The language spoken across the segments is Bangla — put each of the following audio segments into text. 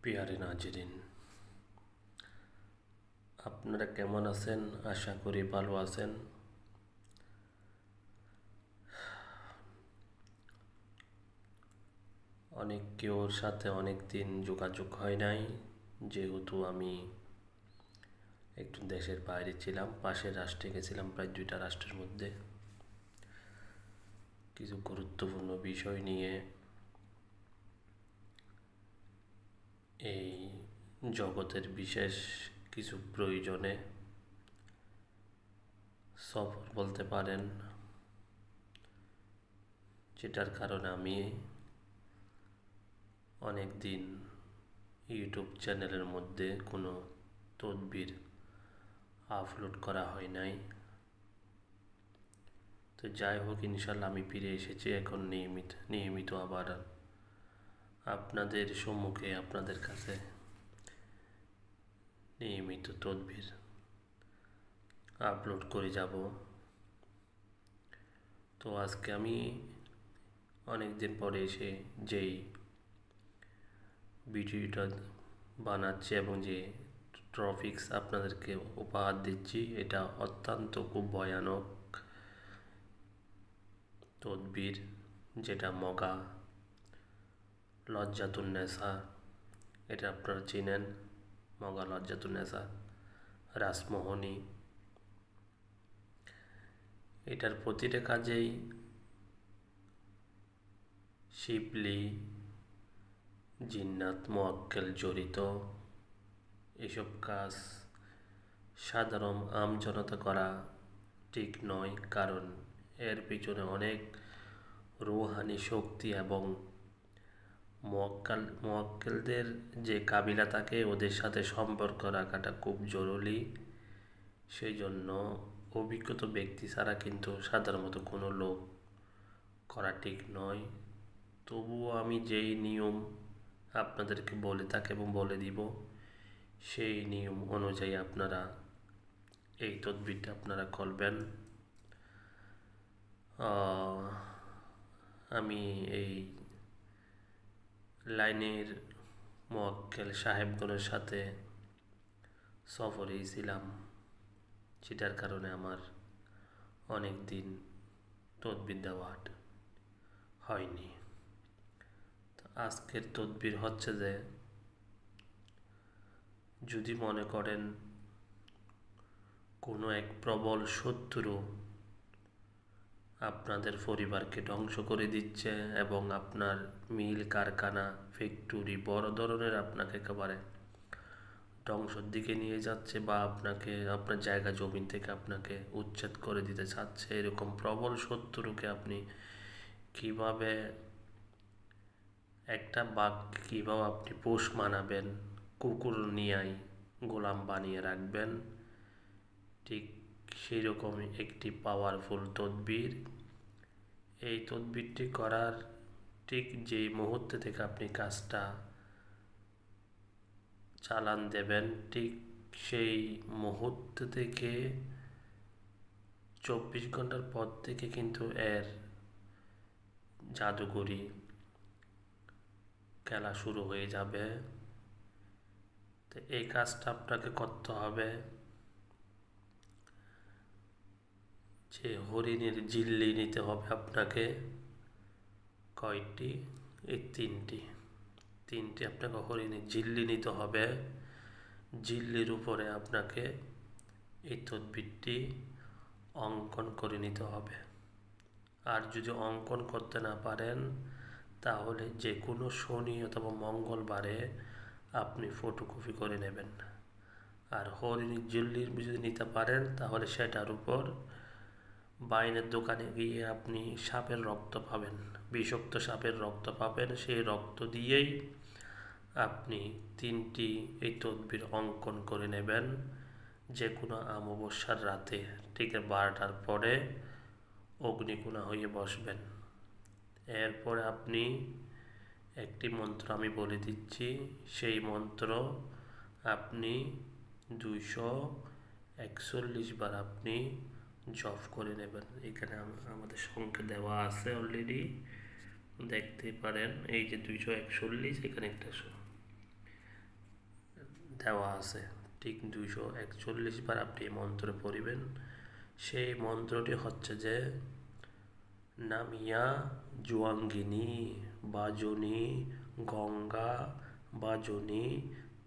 প্রিয়ারে নাজরিন, আপনারা কেমন আছেন? আশা করি ভালো আছেন। কেউর সাথে অনেক দিন যোগাযোগ হয় নাই, যেহেতু আমি একটু দেশের বাইরে ছিলাম। পাশের রাষ্ট্রে গেছিলাম, প্রায় 2টা রাষ্ট্রের মধ্যে কিছু গুরুত্বপূর্ণ বিষয় নিয়ে এই জগতের বিশেষ কিছু প্রয়োজনে সফর বলতে পারেন, যেটার কারণে আমি অনেক দিন ইউটিউব চ্যানেলের মধ্যে কোনো তদবির আপলোড করা হয় নাই। তো যাই হোক, ইনশাল্লাহ আমি ফিরে এসেছি এখন নিয়মিত আবার আপনাদের সম্মুখে, আপনাদের কাছে নিয়মিত তদবির আপলোড করে যাব। তো আজকে আমি অনেক দিন পরে এসে যেই ভিডিওটা বানাচ্ছি এবং যে টপিকস আপনাদেরকে উপহার দিচ্ছি, এটা অত্যন্ত খুব ভয়ানক তদবির, যেটা মগা লজ্জাতুন্নেসা। এটা আপনারা চিনেন, মগা লজ্জাতুন্নেসা, রাসমোহনী। এটার প্রতিটা কাজেই শিবলি, জিন্নাত, মোয়াক্কেল জড়িত। এসব কাজ সাধারণ আমজনতা করা ঠিক নয়, কারণ এর পিছনে অনেক রুহানি শক্তি এবং মোয়াক্কেলদের যে কাবিলা থাকে, ওদের সাথে সম্পর্ক রাখাটা খুব জরুরি। সেই জন্য অভিজ্ঞত ব্যক্তি ছাড়া কিন্তু সাধারণত কোনো লোক করা ঠিক নয়। তবুও আমি যেই নিয়ম আপনাদেরকে বলে থাকি এবং বলে দিব, সেই নিয়ম অনুযায়ী আপনারা এই তদবিরটা আপনারা করবেন। আমি এই লাইনের মোয়াক্কেল সাহেবগণের সাথে সফরেই ছিলাম, যেটার কারণে আমার অনেক দিন তদবির দেওয়া হয়নি। আজকের তদবির হচ্ছে যে, যদি মনে করেন কোনো এক প্রবল শত্রু আপনাদের পরিবারকে ধ্বংস করে দিচ্ছে এবং আপনার মিল, কারখানা, ফ্যাক্টরি বড় ধরনের আপনাকে একেবারে ধ্বংসের দিকে নিয়ে যাচ্ছে, বা আপনার জায়গা জমিন থেকে আপনাকে উচ্ছেদ করে দিতে চাচ্ছে, এরকম প্রবল শত্রুকে আপনি কিভাবে একটা বাঘ কিভাবে আপনি পোষ মানাবেন, কুকুর নিয়াই গোলাম বানিয়ে রাখবেন, ঠিক সেই রকমই একটি পাওয়ারফুল তদবির। এই তদবিরটি করার ঠিক যেই মুহূর্তে থেকে আপনি কাজটা চালান দেবেন, ঠিক সেই মুহূর্ত থেকে 24 ঘন্টার পর থেকে কিন্তু এর জাদুকরি খেলা শুরু হয়ে যাবে। তো এই কাজটা আপনাকে করতে হবে যে হরিণের ঝিল্লি নিতে হবে আপনাকে। কয়টি? এই তিনটি আপনাকে হরিণের ঝিল্লি নিতে হবে। ঝিল্লির উপরে আপনাকে এই তদবিরটি অঙ্কন করে নিতে হবে। আর যদি অঙ্কন করতে না পারেন, তাহলে যে কোনো শনি অথবা মঙ্গলবারে আপনি ফটোকপি করে নেবেন। আর হরিণের ঝিল্লির যদি নিতে পারেন, তাহলে সেটার উপর বাইনের দোকানে গিয়ে আপনি সাপের রক্ত পাবেন, বিষাক্ত সাপের রক্ত পাবেন। সেই রক্ত দিয়েই আপনি তিনটি এই তদবির অঙ্কন করে নেবেন। যে কোনো অমাবস্যার রাতে ঠিক 12টার পরে অগ্নিকুণা হয়ে বসবেন। এরপরে আপনি একটি মন্ত্র আমি বলে দিচ্ছি, সেই মন্ত্র আপনি 241 বার আপনি জপ করে নেবেন। এখানে আমাদের সংখ্যা দেওয়া আছে অলরেডি, দেখতে পারেন। এই যে 241, এখানে একটা দেওয়া আছে। ঠিক 241 বার আপনি এই মন্ত্র পড়িবেন। সেই মন্ত্রটি হচ্ছে যে নামিয়া জুয়াঙ্গিনী বাজনী গঙ্গা বাজনী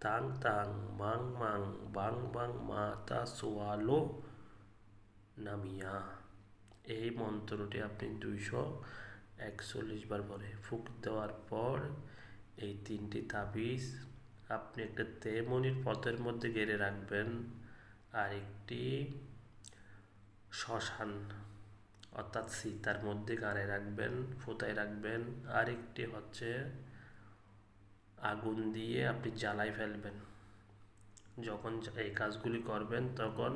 তাং তাং মাং মাং বাং বাং মাতা সোয়ালো নামিয়া। এই মন্ত্রটি আপনি 241 বার পরে ফুঁক দেওয়ার পর এই 3টি তাবিজ আপনি একটা তেমনির পথের মধ্যে গেড়ে রাখবেন, আর একটি শ্মশান অর্থাৎ সীতার মধ্যে গাড়ে রাখবেন, ফুতায় রাখবেন। আরেকটি হচ্ছে আগুন দিয়ে আপনি জ্বালাই ফেলবেন। যখন এই কাজগুলি করবেন তখন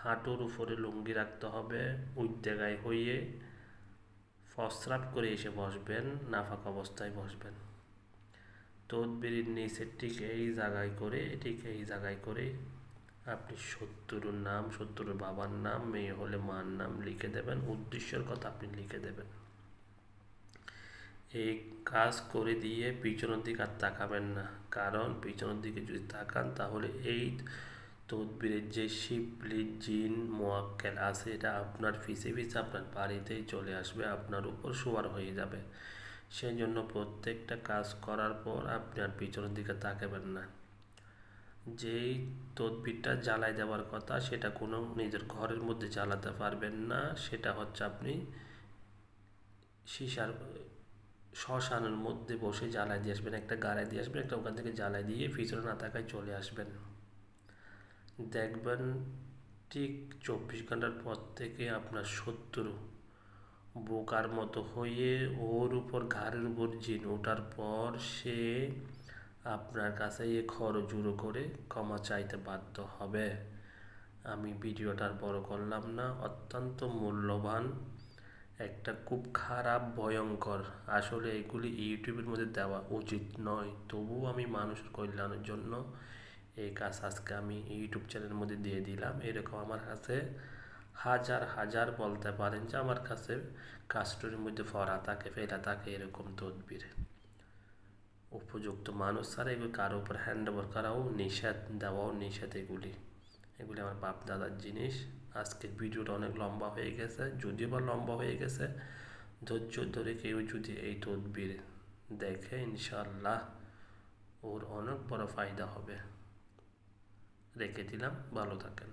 হাঁটুর উপরে লুঙ্গি রাখতে হবে, উইদ্যে গায়ে হইয়ে প্রস্রাব করে এসে বসবেন, নাফাক অবস্থায় বসবেন। তদবিরের নিচে ঠিক এই জায়গায় করে আপনি শত্রুর নাম, শত্রুর বাবার নাম, মেয়ে হলে মার নাম লিখে দেবেন, উদ্দেশ্যের কথা আপনি লিখে দেবেন। এই কাজ করে দিয়ে পিছনের দিকে আর তাকাবেন না, কারণ পিছনের দিকে যদি তাকান তাহলে এই তদবিরের যে শিবলি জিন মোয়াক্কেল আছে এটা আপনার পিছে আপনার বাড়িতেই চলে আসবে, আপনার উপর সওয়ার হয়ে যাবে। সেই জন্য প্রত্যেকটা কাজ করার পর আপনি আর পিছনের দিকে তাকাবেন না। যেই তদবিরটা জ্বালাই দেওয়ার কথা সেটা কোনো নিজের ঘরের মধ্যে জ্বালাতে পারবেন না, সেটা হচ্ছে আপনি শ্মশানের মধ্যে বসে জ্বালাই দিয়ে আসবেন, একটা গাড়াই দিয়ে আসবেন, একটা ওখান থেকে জ্বালাই দিয়ে পিছনে না তাকায় চলে আসবেন। দেখবেন ঠিক 24 ঘন্টার পর থেকে আপনার শত্রু বোকার মতো হয়ে ওর উপর ঘাড়ের উপর জিন ওঠার পর সে আপনার কাছে খরজুরো করে ক্ষমা চাইতে বাধ্য হবে। আমি ভিডিওটা আর বড় করলাম না, অত্যন্ত মূল্যবান একটা খুব খারাপ ভয়ঙ্কর, আসলে এগুলি ইউটিউবের মধ্যে দেওয়া উচিত নয়, তবুও আমি মানুষের কল্যাণের জন্য এই কাজ আজকে আমি ইউটিউব চ্যানেলের মধ্যে দিয়ে দিলাম। এরকম আমার কাছে হাজার বলতে পারেন যে আমার কাছে কাস্টডির মধ্যে ফেলা থাকে এরকম তদবির। উপযুক্ত মানুষ ছাড়া এগুলি কারো উপর হ্যান্ড ওভার করাও নিষেধ, দেওয়াও নিষেধ। এগুলি আমার বাপ দাদার জিনিস। আজকের ভিডিওটা অনেক লম্বা হয়ে গেছে, যদিও বা লম্বা হয়ে গেছে, ধৈর্য ধরে কেউ যদি এই তদবির দেখে ইনশাআল্লাহ ওর অনেক বড় ফায়দা হবে। রেখে দিলাম, ভালো থাকেন।